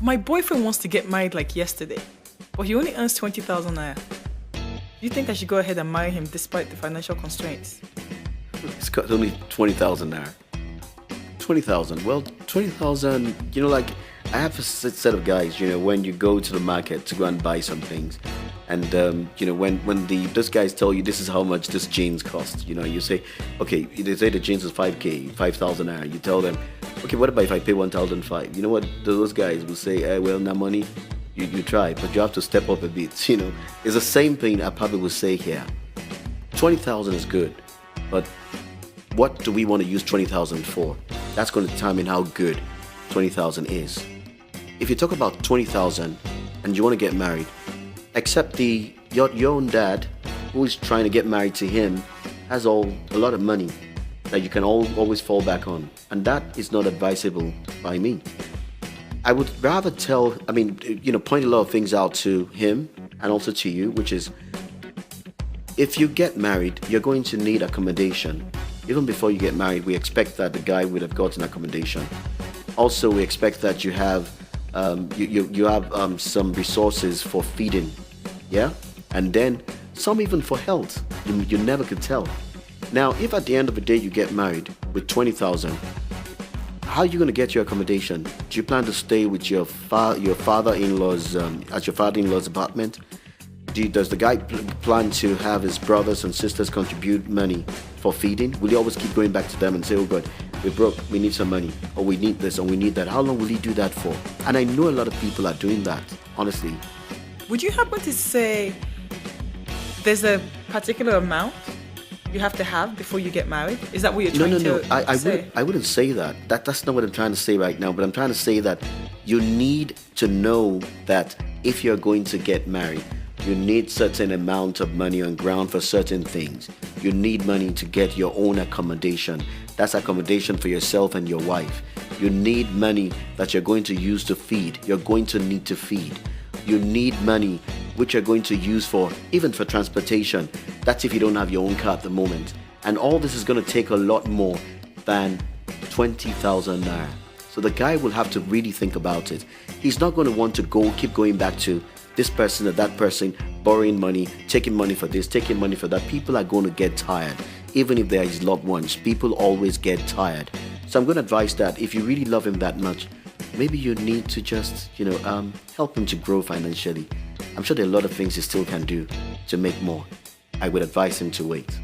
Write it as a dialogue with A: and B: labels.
A: my boyfriend wants to get married like yesterday, but he only earns 20,000 naira. Do you think I should go ahead and marry him despite the financial constraints?
B: It's got only 20,000 naira. 20,000. Well, 20,000, like I have a set of guys, when you go to the market to go and buy some things, and when those guys tell you this is how much this jeans cost, you say, okay, they say the jeans is 5,000 naira. You tell them, okay, what about if I pay 1,500? You know what those guys will say? Well, now money, you try, but you have to step up a bit. It's the same thing I probably would say here. 20,000 is good, but what do we want to use 20,000 for? That's going to determine how good 20,000 is. If you talk about 20,000 and you want to get married, except your own dad, who is trying to get married to him, has a lot of money that you can always fall back on, and that is not advisable by me. I would rather point a lot of things out to him and also to you, which is, if you get married, you're going to need accommodation. Even before you get married, we expect that the guy would have gotten accommodation. Also, we expect that you have some resources for feeding, yeah, and then some even for health. You never could tell. Now, if at the end of the day you get married with 20,000, how are you going to get your accommodation? Do you plan to stay with your father-in-law's at your father-in-law's apartment? Does the guy plan to have his brothers and sisters contribute money for feeding? Will he always keep going back to them and say, oh God, we're broke, we need some money, or we need this, or we need that? How long will he do that for? And I know a lot of people are doing that, honestly.
A: Would you happen to say there's a particular amount you have to have before you get married? Is that what you're trying to say?
B: I wouldn't say that. That's not what I'm trying to say right now, but I'm trying to say that you need to know that if you're going to get married, you need certain amount of money on ground for certain things. You need money to get your own accommodation. That's accommodation for yourself and your wife. You need money that you're going to use to feed. You're going to need to feed. You need money which you're going to use even for transportation. That's if you don't have your own car at the moment. And all this is going to take a lot more than 20,000 naira. So the guy will have to really think about it. He's not going to want to keep going back to this person or that person, borrowing money, taking money for this, taking money for that. People are going to get tired. Even if they're his loved ones, people always get tired. So I'm going to advise that if you really love him that much, maybe you need to just, help him to grow financially. I'm sure there are a lot of things he still can do to make more. I would advise him to wait.